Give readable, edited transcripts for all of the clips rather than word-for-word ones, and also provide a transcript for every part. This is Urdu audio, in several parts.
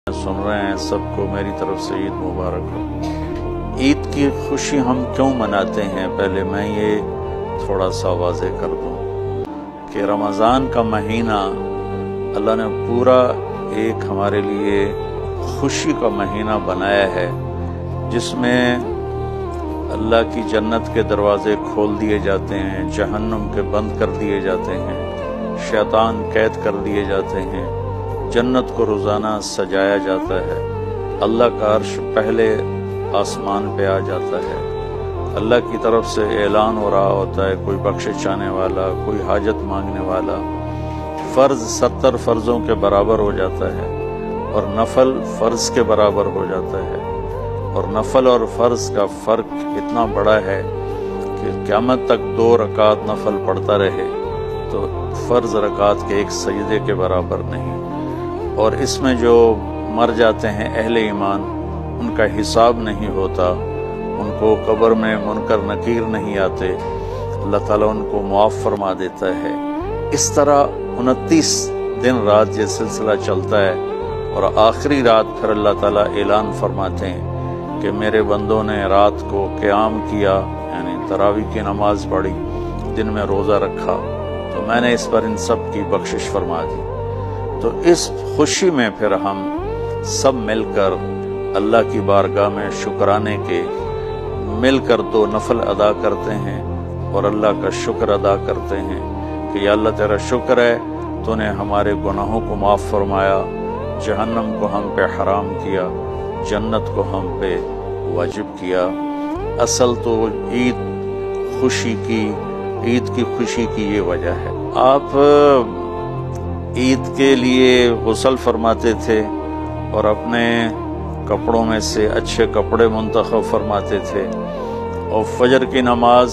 سن رہے ہیں سب کو میری طرف سے عید مبارک ہو۔ عید کی خوشی ہم کیوں مناتے ہیں، پہلے میں یہ تھوڑا سا واضح کر دوں کہ رمضان کا مہینہ اللہ نے پورا ایک ہمارے لیے خوشی کا مہینہ بنایا ہے، جس میں اللہ کی جنت کے دروازے کھول دیے جاتے ہیں، جہنم کے بند کر دیے جاتے ہیں، شیطان قید کر دیے جاتے ہیں، جنت کو روزانہ سجایا جاتا ہے، اللہ کا عرش پہلے آسمان پہ آ جاتا ہے، اللہ کی طرف سے اعلان ہو رہا ہوتا ہے، کوئی بخشش چاہنے والا، کوئی حاجت مانگنے والا، فرض 70 فرضوں کے برابر ہو جاتا ہے اور نفل فرض کے برابر ہو جاتا ہے، اور نفل اور فرض کا فرق اتنا بڑا ہے کہ قیامت تک 2 رکعت نفل پڑھتا رہے تو فرض رکعت کے ایک سجدے کے برابر نہیں، اور اس میں جو مر جاتے ہیں اہل ایمان ان کا حساب نہیں ہوتا، ان کو قبر میں منکر نکیر نہیں آتے، اللہ تعالیٰ ان کو معاف فرما دیتا ہے۔ اس طرح 29 دن رات یہ سلسلہ چلتا ہے، اور آخری رات پھر اللہ تعالیٰ اعلان فرماتے ہیں کہ میرے بندوں نے رات کو قیام کیا، یعنی تراویح کی نماز پڑھی، دن میں روزہ رکھا، تو میں نے اس پر ان سب کی بخشش فرما دی۔ تو اس خوشی میں پھر ہم سب مل کر اللہ کی بارگاہ میں شکرانے کے مل کر 2 نفل ادا کرتے ہیں اور اللہ کا شکر ادا کرتے ہیں کہ یا اللہ تیرا شکر ہے تو نے ہمارے گناہوں کو معاف فرمایا، جہنم کو ہم پہ حرام کیا، جنت کو ہم پہ واجب کیا۔ اصل تو عید کی خوشی کی یہ وجہ ہے۔ آپ عید کے لیے غسل فرماتے تھے اور اپنے کپڑوں میں سے اچھے کپڑے منتخب فرماتے تھے، اور فجر کی نماز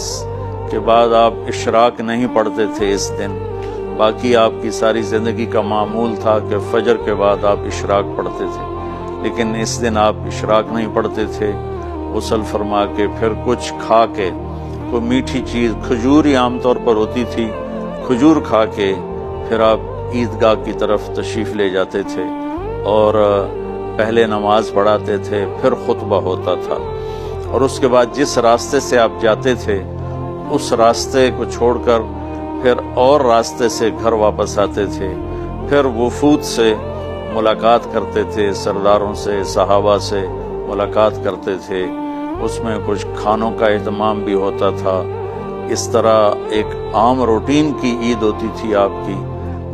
کے بعد آپ اشراق نہیں پڑھتے تھے اس دن، باقی آپ کی ساری زندگی کا معمول تھا کہ فجر کے بعد آپ اشراق پڑھتے تھے، لیکن اس دن آپ اشراق نہیں پڑھتے تھے، غسل فرما کے پھر کچھ کھا کے، کوئی میٹھی چیز، کھجور ہی عام طور پر ہوتی تھی، کھجور کھا کے پھر آپ عیدگاہ کی طرف تشریف لے جاتے تھے اور پہلے نماز پڑھاتے تھے، پھر خطبہ ہوتا تھا، اور اس کے بعد جس راستے سے آپ جاتے تھے اس راستے کو چھوڑ کر پھر اور راستے سے گھر واپس آتے تھے، پھر وفود سے ملاقات کرتے تھے، سرداروں سے، صحابہ سے ملاقات کرتے تھے، اس میں کچھ کھانوں کا اہتمام بھی ہوتا تھا۔ اس طرح ایک عام روٹین کی عید ہوتی تھی آپ کی،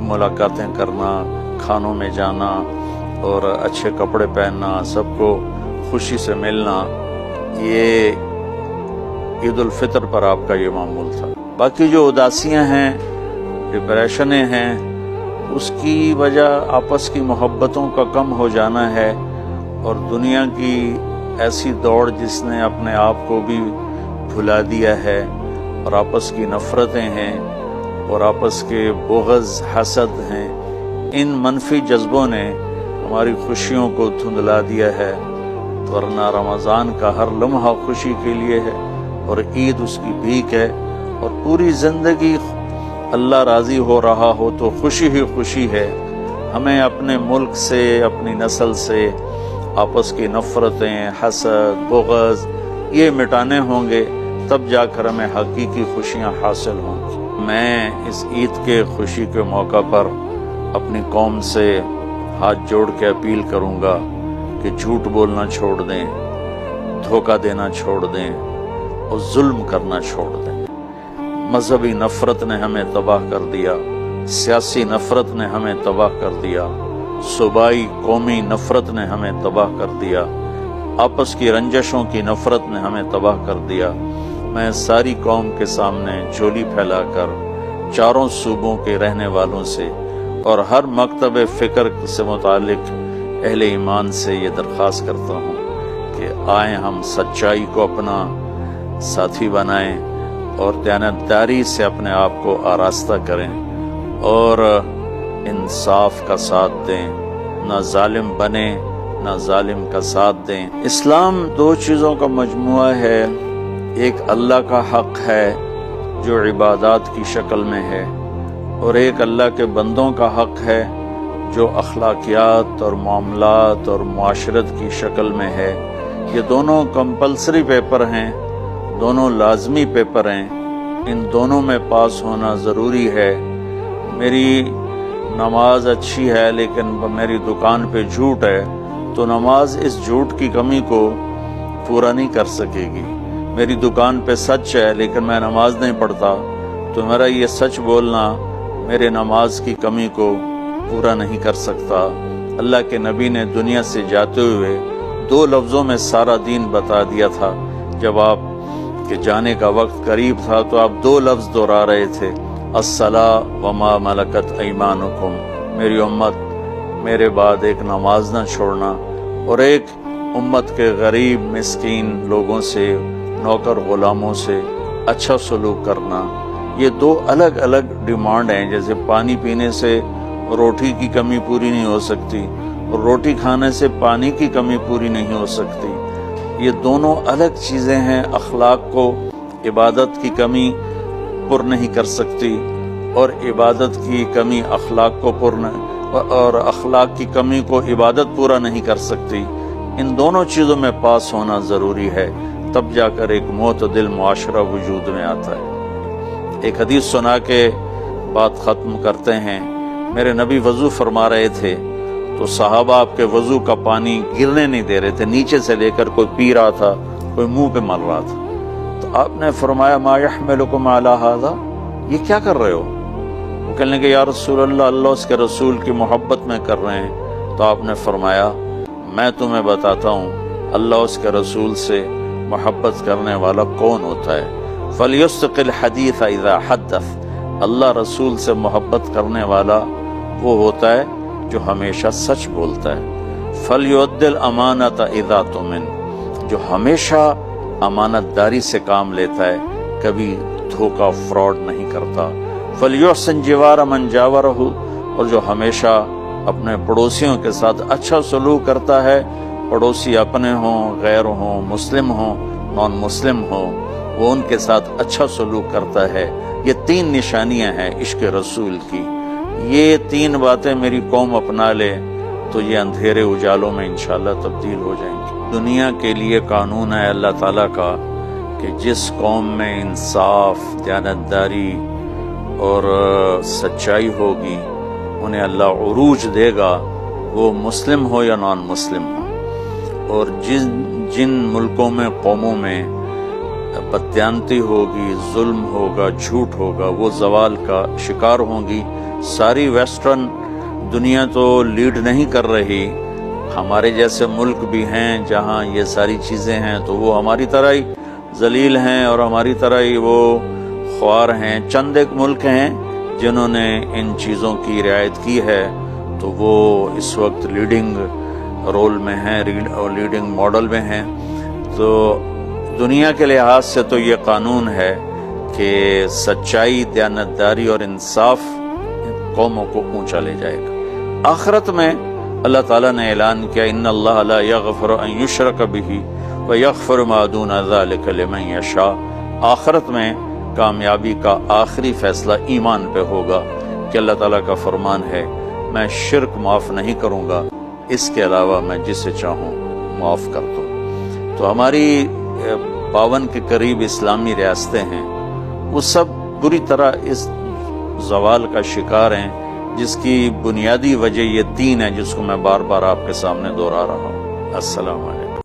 ملاقاتیں کرنا، کھانوں میں جانا اور اچھے کپڑے پہننا، سب کو خوشی سے ملنا، یہ عید الفطر پر آپ کا یہ معمول تھا۔ باقی جو اداسیاں ہیں، ڈپریشنیں ہیں، اس کی وجہ آپس کی محبتوں کا کم ہو جانا ہے، اور دنیا کی ایسی دوڑ جس نے اپنے آپ کو بھی بھلا دیا ہے، اور آپس کی نفرتیں ہیں اور آپس کے بغض، حسد ہیں، ان منفی جذبوں نے ہماری خوشیوں کو دھندلا دیا ہے، ورنہ رمضان کا ہر لمحہ خوشی کے لیے ہے، اور عید اس کی بھیک ہے، اور پوری زندگی اللہ راضی ہو رہا ہو تو خوشی ہی خوشی ہے۔ ہمیں اپنے ملک سے، اپنی نسل سے آپس کی نفرتیں، حسد، بغض یہ مٹانے ہوں گے، تب جا کر ہمیں حقیقی خوشیاں حاصل ہوں گی۔ میں اس عید کے خوشی کے موقع پر اپنی قوم سے ہاتھ جوڑ کے اپیل کروں گا کہ جھوٹ بولنا چھوڑ دیں، دھوکہ دینا چھوڑ دیں، اور ظلم کرنا چھوڑ دیں۔ مذہبی نفرت نے ہمیں تباہ کر دیا، سیاسی نفرت نے ہمیں تباہ کر دیا، صوبائی قومی نفرت نے ہمیں تباہ کر دیا، آپس کی رنجشوں کی نفرت نے ہمیں تباہ کر دیا۔ میں ساری قوم کے سامنے جھولی پھیلا کر چاروں صوبوں کے رہنے والوں سے اور ہر مکتب فکر سے متعلق اہل ایمان سے یہ درخواست کرتا ہوں کہ آئیں ہم سچائی کو اپنا ساتھی بنائیں اور دیانتداری سے اپنے آپ کو آراستہ کریں، اور انصاف کا ساتھ دیں، نہ ظالم بنیں نہ ظالم کا ساتھ دیں۔ اسلام 2 چیزوں کا مجموعہ ہے، ایک اللہ کا حق ہے جو عبادات کی شکل میں ہے، اور ایک اللہ کے بندوں کا حق ہے جو اخلاقیات اور معاملات اور معاشرت کی شکل میں ہے، یہ دونوں کمپلسری پیپر ہیں، دونوں لازمی پیپر ہیں، ان دونوں میں پاس ہونا ضروری ہے۔ میری نماز اچھی ہے لیکن میری دکان پہ جھوٹ ہے تو نماز اس جھوٹ کی کمی کو پورا نہیں کر سکے گی۔ میری دکان پہ سچ ہے لیکن میں نماز نہیں پڑھتا تو میرا یہ سچ بولنا میرے نماز کی کمی کو پورا نہیں کر سکتا۔ اللہ کے نبی نے دنیا سے جاتے ہوئے 2 لفظوں میں سارا دین بتا دیا تھا۔ جب آپ کے جانے کا وقت قریب تھا تو آپ 2 لفظ دہرا رہے تھے، الصلاۃ وما ملکت ایمانکم، میری امت میرے بعد ایک نماز نہ چھوڑنا، اور ایک امت کے غریب مسکین لوگوں سے، نوکر غلاموں سے اچھا سلوک کرنا۔ یہ 2 الگ الگ ڈیمانڈ ہیں۔ جیسے پانی پینے سے روٹی کی کمی پوری نہیں ہو سکتی اور روٹی کھانے سے پانی کی کمی پوری نہیں ہو سکتی، یہ دونوں الگ چیزیں ہیں۔ اخلاق کو عبادت کی کمی پر نہیں کر سکتی اور عبادت کی کمی اخلاق کو اور اخلاق کی کمی کو عبادت پورا نہیں کر سکتی۔ ان دونوں چیزوں میں پاس ہونا ضروری ہے، تب جا کر ایک معتدل معاشرہ وجود میں آتا ہے۔ ایک حدیث سنا کے بات ختم کرتے ہیں۔ میرے نبی وضو فرما رہے تھے تو صحابہ آپ کے وضو کا پانی گرنے نہیں دے رہے تھے، نیچے سے لے کر کوئی پی رہا تھا، کوئی منہ پہ مل رہا تھا۔ تو آپ نے فرمایا ما یحملکم علی ھذا، یہ کیا کر رہے ہو؟ وہ کہنے لگے یا رسول اللہ، اللہ اس کے رسول کی محبت میں کر رہے ہیں۔ تو آپ نے فرمایا میں تمہیں بتاتا ہوں اللہ اس کے رسول سے محبت کرنے والا کون ہوتا ہے۔ فَلْيُصْدِقِ الْحَدِيثَ إِذَا حَدَّثَ، اللہ رسول سے محبت کرنے والا وہ ہوتا ہے جو ہمیشہ سچ بولتا ہے۔ فَلْيُؤَدِّ الْأَمَانَةَ إِذَا تُؤْمِنَ، جو ہمیشہ امانت داری سے کام لیتا ہے، کبھی دھوکہ فراڈ نہیں کرتا۔ فَلْيُحْسِنْ جِوَارَ مَنْ جَاوَرَهُ، اور جو ہمیشہ اپنے پڑوسیوں کے ساتھ اچھا سلوک کرتا ہے، پڑوسی اپنے ہوں، غیر ہوں، مسلم ہوں، نان مسلم ہوں، وہ ان کے ساتھ اچھا سلوک کرتا ہے۔ یہ 3 نشانیاں ہیں عشق رسول کی۔ یہ 3 باتیں میری قوم اپنا لے تو یہ اندھیرے اجالوں میں انشاءاللہ تبدیل ہو جائیں گی۔ دنیا کے لیے قانون ہے اللہ تعالیٰ کا کہ جس قوم میں انصاف، دیانتداری اور سچائی ہوگی انہیں اللہ عروج دے گا، وہ مسلم ہو یا نان مسلم ہو۔ اور جن ملکوں میں، قوموں میں بددیانتی ہوگی، ظلم ہوگا، جھوٹ ہوگا، وہ زوال کا شکار ہوں گی۔ ساری ویسٹرن دنیا تو لیڈ نہیں کر رہی، ہمارے جیسے ملک بھی ہیں جہاں یہ ساری چیزیں ہیں تو وہ ہماری طرح ہی ذلیل ہیں اور ہماری طرح ہی وہ خوار ہیں۔ چند ایک ملک ہیں جنہوں نے ان چیزوں کی رعایت کی ہے تو وہ اس وقت لیڈنگ رول میں ہیں اور لیڈنگ ماڈل میں ہیں۔ تو دنیا کے لحاظ سے تو یہ قانون ہے کہ سچائی، دیانتداری اور انصاف قوموں کو اونچا لے جائے گا۔ آخرت میں اللہ تعالیٰ نے اعلان کیا ان اللہ لا یغفر ان یشرک بہ ویغفر ما دون ذلک لمن یشاء۔ آخرت میں کامیابی کا آخری فیصلہ ایمان پہ ہوگا کہ اللہ تعالیٰ کا فرمان ہے میں شرک معاف نہیں کروں گا، اس کے علاوہ میں جسے چاہوں معاف کر دوں۔ تو ہماری 52 کے قریب اسلامی ریاستیں ہیں، وہ سب بری طرح اس زوال کا شکار ہیں، جس کی بنیادی وجہ یہ دین ہے جس کو میں بار بار آپ کے سامنے دہرا رہا ہوں۔ السلام علیکم۔